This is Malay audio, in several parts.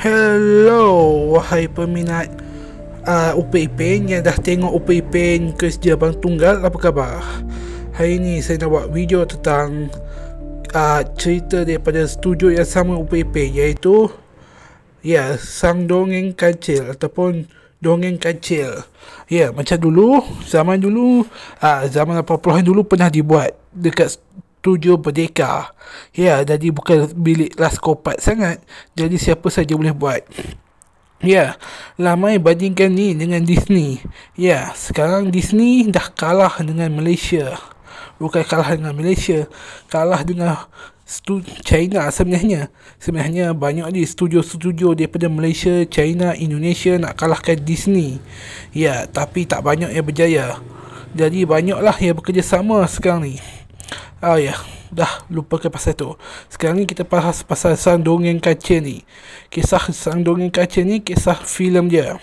Hello, wahai peminat Upin Ipin yang dah tengok Upin Ipin Kerja Abang Tunggal, apa khabar? Hari ni saya nak buat video tentang cerita daripada studio yang sama Upin Ipin, iaitu Sang Dongeng Kancil ataupun Dongeng Kancil. Macam dulu, zaman 80-an dulu pernah dibuat dekat Studio Merdeka. Jadi bukan bilik laskopat sangat, jadi siapa saja boleh buat. Lamai bandingkan ni dengan Disney. Sekarang Disney dah kalah dengan Malaysia. Bukan kalah dengan Malaysia, kalah dengan China sebenarnya. Sebenarnya banyak di studio-studio daripada Malaysia, China, Indonesia nak kalahkan Disney. Tapi tak banyak yang berjaya. Jadi banyaklah yang bekerjasama sekarang ni. Dah lupakan pasal tu. Sekarang ni kita bahas pasal Sang Dongeng Kancil ni. Kisah Sang Dongeng Kancil ni kisah filem dia.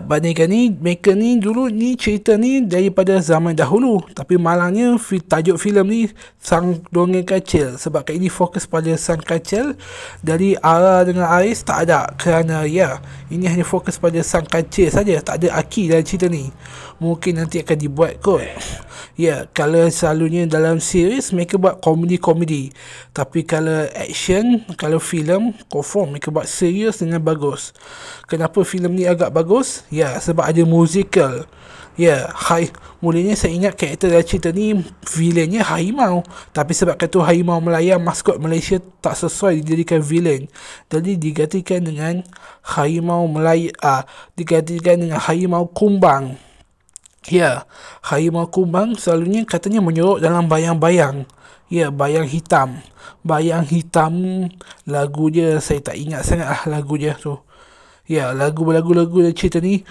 Bandingkan ni, mereka ni dulu ni cerita ni daripada zaman dahulu, tapi malangnya tajuk filem ni Sang Dongeng Kancil, sebab kat ini fokus pada Sang Kancil. Dari Ara dengan Aris tak ada, kerana ini hanya fokus pada Sang Kancil saja, tak ada Aki dalam cerita ni. Mungkin nanti akan dibuat kot. Kalau selalunya dalam series mereka buat komedi-komedi, tapi kalau action, kalau filem, confirm mereka buat serius dengan bagus. Kenapa filem ni agak bagus? Sebab ada musical. Mulanya saya ingat karakter dalam cerita ni villainnya harimau, tapi sebab kata harimau melayang, maskot Malaysia tak sesuai dijadikan villain, jadi digantikan dengan harimau melayang, digantikan dengan harimau kumbang. Harimau kumbang selalunya katanya menyorok dalam bayang-bayang. Bayang hitam. Bayang hitam, lagu dia saya tak ingat sangat lagu dia tu. Lagu-lagu dan cerita ni,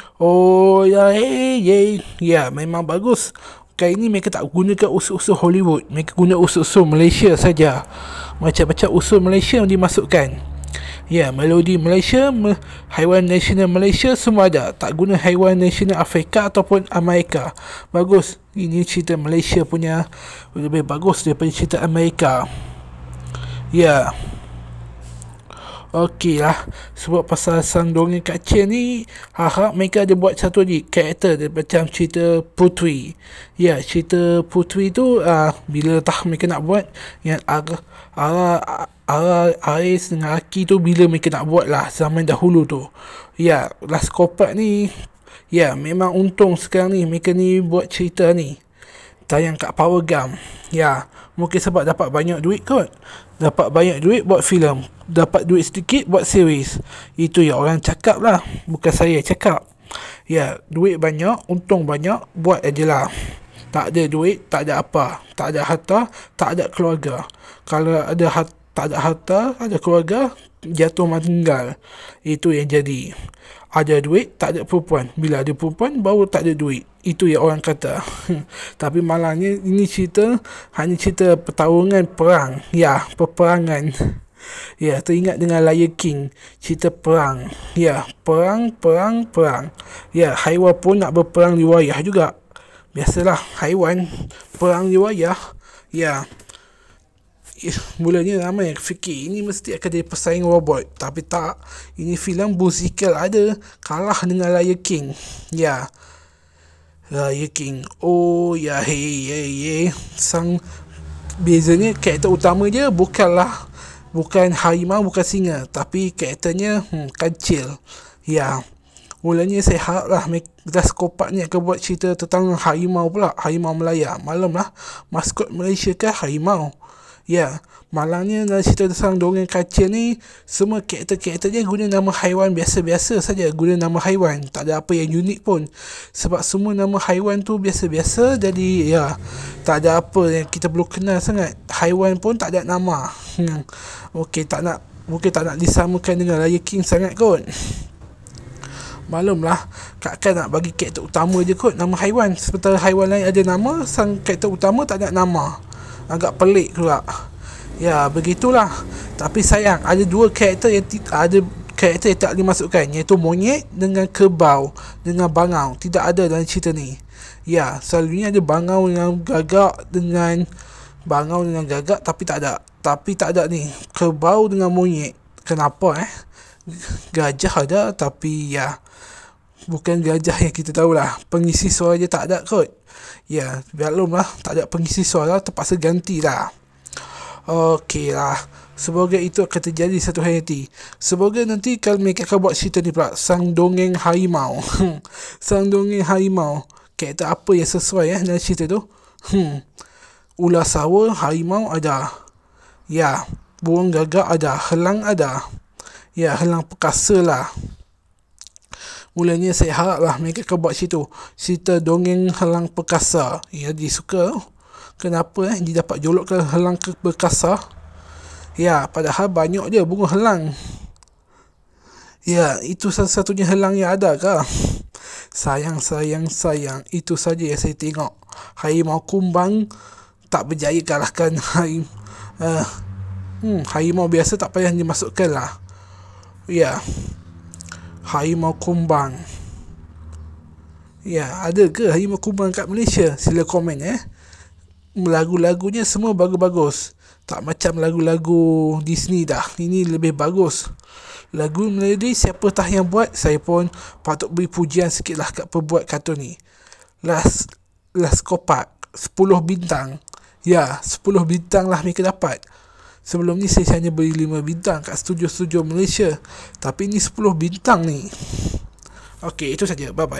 memang bagus. Kali ni mereka tak gunakan unsur-unsur Hollywood, mereka guna unsur-unsur Malaysia saja. Macam-macam unsur Malaysia yang dimasukkan. Melodi Malaysia, haiwan nasional Malaysia semua ada. Tak guna haiwan nasional Afrika ataupun Amerika. Bagus. Ini cerita Malaysia punya lebih bagus daripada cerita Amerika. Okey lah, sebab pasal Sang Dongeng Kancil ni, harap mereka ada buat satu lagi karakter macam cerita Puteri. Cerita Puteri tu bila mereka nak buat yang Aris dengan Aki tu, bila mereka nak buat lah zaman dahulu tu. Laskopat ni memang untung sekarang ni mereka ni buat cerita ni tayang kat Power Gam. Mungkin sebab dapat banyak duit kot. Dapat banyak duit buat filem, dapat duit sedikit buat series. Itu yang orang cakap lah, bukan saya cakap. Duit banyak, untung banyak, buat aje lah. Tak ada duit, tak ada apa. Tak ada harta, tak ada keluarga. Kalau ada tak ada harta, ada keluarga, jatuh meninggal. Itu yang jadi. Ada duit, tak ada perempuan. Bila ada perempuan, baru tak ada duit. Itu yang orang kata. Tapi malangnya ini cerita hanya cerita pertarungan perang. Peperangan. Teringat dengan Lion King, cerita perang. Perang. Haiwan pun nak berperang di wayah juga. Biasalah haiwan perang di wayah. Mulanya ramai yang fikir ini mesti akan jadi pesaing robot, tapi tak. Ini filem musical ada, kalah dengan Lion King. Lion King. Bezanya karakter utama dia bukan harimau, bukan singa, tapi karakternya kancil. Mulanya saya haraplah laskopat ni akan buat cerita tentang harimau pula, harimau melayang. Malamlah maskot Malaysia kan harimau. Malangnya dalam cerita Sang Dongeng Kancil ni, semua karakter-karakternya guna nama haiwan biasa-biasa saja. Guna nama haiwan, tak ada apa yang unik pun. Sebab semua nama haiwan tu biasa-biasa, jadi tak ada apa yang kita perlu kenal sangat. Haiwan pun tak ada nama. Mungkin tak nak disamakan dengan Lion King sangat kot. Maklumlah, kakak nak bagi karakter utama je kot nama haiwan. Sementara haiwan lain ada nama, sang karakter utama tak ada nama. Agak pelik pula. Begitulah. Tapi sayang, ada dua karakter yang tak dimasukkan, iaitu monyet dengan kerbau dengan bangau. Tidak ada dalam cerita ni. Selalunya ada bangau dengan gagak, tapi tak ada ni kerbau dengan monyet. Kenapa gajah ada, tapi ya bukan gajah yang kita tahulah. Pengisi suara je tak ada kot. Ya, biarlah tak ada pengisi suara, terpaksa gantilah. Okey lah. Semoga itu akan terjadi satu hari nanti. Semoga nanti kalau mereka akan buat cerita ni pula, Sang Dongeng Harimau. Sang Dongeng Harimau. Karakter apa yang sesuai dalam cerita tu? Ular sawa, harimau ada. Ya, burung gagak ada, helang ada. Ya, helang perkasa lah. Mulanya saya haraplah mereka akan buat cerita dongeng helang perkasa. Ya, dia suka. Kenapa dia dapat jolokkan helang perkasa? Ya, padahal banyak dia burung helang. Ya, itu satu-satunya helang yang ada ke? Sayang. Itu saja yang saya tengok. Harimau kumbang tak berjaya kalahkan harimau biasa, tak payah dimasukkan lah. Ya, harimau kumbang. Ya, ada ke harimau kumbang kat Malaysia? Sila komen Lagu-lagunya semua bagus-bagus. Tak macam lagu-lagu Disney dah. Ini lebih bagus. Lagu Melody siapa tah yang buat, saya pun patut beri pujian sikit lah kat pembuat kartun ni. Last Kopak 10 bintang. Ya, 10 bintang lah mereka dapat. Sebelum ni saya hanya beri 5 bintang kat studio-studio Malaysia. Tapi ni 10 bintang ni. Okey, itu saja. Bye-bye.